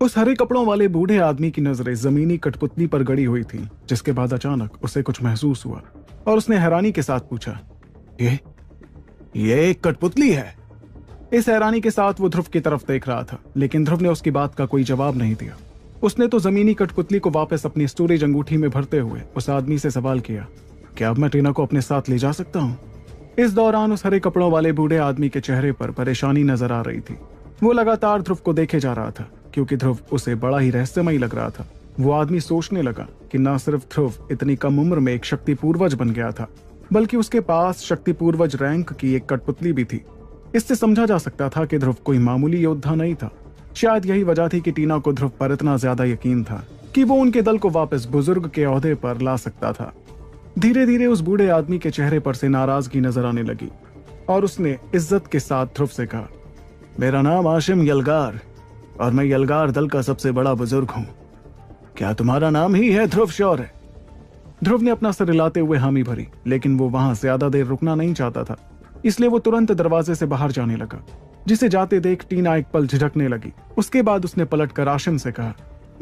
उस हरे कपड़ों वाले बूढ़े आदमी की नजरें जमीनी कठपुतली पर गड़ी हुई थीं, जिसके बाद अचानक उसे कुछ महसूस हुआ और उसने हैरानी के साथ पूछा, ये ये एक कठपुतली है। इस हैरानी के साथ वो ध्रुव की तरफ देख रहा था, लेकिन ध्रुव ने उसकी बात का कोई जवाब नहीं दिया। उसने तो जमीनी कठपुतली को वापस अपनी स्टोरेज अंगूठी में भरते हुए उस आदमी से सवाल किया, क्या अब मैं टीना को अपने साथ ले जा सकता हूँ? इस दौरान उस हरे कपड़ों वाले बूढ़े आदमी के चेहरे पर परेशानी नजर आ रही थी। वो लगातार ध्रुव को देखे जा रहा था, क्योंकि ध्रुव उसे बड़ा ही रहस्यमयी लग रहा था। वो आदमी सोचने लगा कि न सिर्फ ध्रुव इतनी कम उम्र में एक शक्ति पूर्वज बन गया था, बल्कि उसके पास शक्ति पूर्वज रैंक की एक कठपुतली भी थी। इससे समझा जा सकता था कि ध्रुव कोई मामूली योद्धा नहीं था। शायद यही वजह थी कि टीना को ध्रुव पर इतना ज्यादा यकीन था कि वो उनके दल को वापस बुजुर्ग के ओहदे पर ला सकता था। धीरे धीरे उस बूढ़े आदमी के चेहरे पर से नाराजगी नजर आने लगी और उसने इज्जत के साथ ध्रुव से कहा, मेरा नाम आशिम यलगार और मैं यलगार दल का सबसे बड़ा बुजुर्ग हूं। क्या तुम्हारा नाम ही है ध्रुव शौर्य? ध्रुव ने अपना सर हिलाते हुए हामी भरी, लेकिन वो वहां ज्यादा देर रुकना नहीं चाहता था, इसलिए वो तुरंत दरवाजे से बाहर जाने लगा। जिसे जाते देख टीना एक पल झिझकने लगी। उसके बाद उसने पलटकर आशिम से कहा,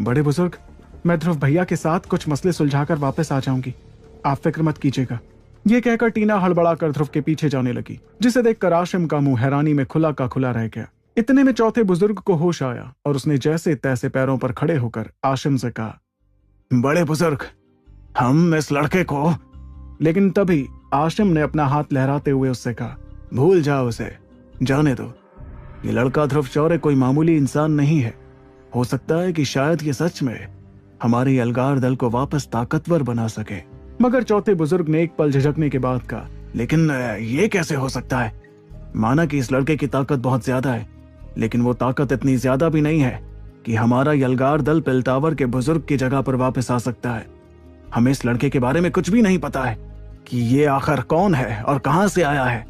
बड़े बुजुर्ग, मैं ध्रुव भैया के साथ कुछ मसले सुलझाकर वापस आ जाऊंगी, आप फिक्र मत कीजिएगा। ये कहकर टीना हड़बड़ाकर ध्रुव के पीछे जाने लगी, जिसे देखकर आशिम का मुंह हैरानी में खुला का खुला रह गया। इतने में चौथे बुजुर्ग को होश आया और उसने जैसे तैसे पैरों पर खड़े होकर आशिम से कहा, बड़े बुजुर्ग, हम इस लड़के को। लेकिन तभी आशिम ने अपना हाथ लहराते हुए उससे कहा, भूल जाओ उसे, जाने दो। ये लड़का ध्रुव शौर्य कोई मामूली इंसान नहीं है। हो सकता है कि शायद ये सच में हमारे यलगार दल को वापस ताकतवर बना सके। मगर चौथे बुजुर्ग ने एक पल झिझकने के बाद कहा, लेकिन ये कैसे हो सकता है? माना कि इस लड़के की ताकत बहुत ज्यादा है, लेकिन वो ताकत इतनी ज्यादा भी नहीं है कि हमारा यलगार दल पिलटावर के बुजुर्ग की जगह पर वापस आ सकता है। हमें इस लड़के के बारे में कुछ भी नहीं पता है कि ये आखिर कौन है और कहां से आया है।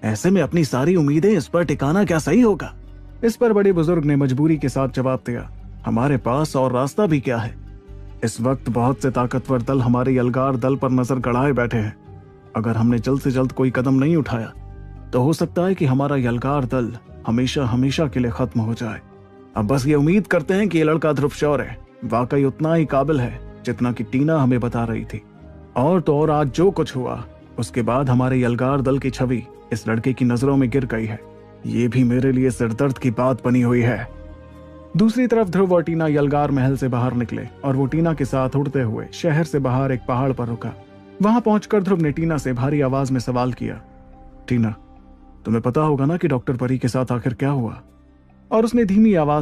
ऐसे में अपनी सारी उम्मीदें इस पर टिकाना क्या सही होगा? इस पर बड़े बुजुर्ग ने मजबूरी के साथ जवाब दिया, हमारे पास और रास्ता भी क्या है? इस वक्त बहुत से ताकतवर दल हमारे यलगार दल पर नजर गड़ाए बैठे हैं। अगर हमने जल्द से जल्द कोई कदम नहीं उठाया तो हो सकता है कि हमारा यलगार दल हमेशा हमेशा के लिए खत्म हो जाए। अब बस ये उम्मीद करते हैं कि ये लड़का ध्रुव शौर्य वाकई उतना ही काबिल है जितना कि टीना हमें बता रही थी। और तो और आज जो कुछ हुआ उसके बाद हमारे यलगार दल की छवि इस लड़के की नजरों में गिर गई है। ये भी मेरे लिए सिरदर्द की बात बनी हुई है। दूसरी तरफ ध्रुव और टीना यलगार महल से बाहर निकले और वो टीना के साथ उड़ते हुए शहर से बाहर एक पहाड़ पर रुका। वहां पहुंचकर ध्रुव ने टीना से भारी आवाज में सवाल किया, टीना, तुम्हें पता होगा ना कि डॉक्टर परी के साथ आखिर क्या हुआ? और उसने धीमी आवाज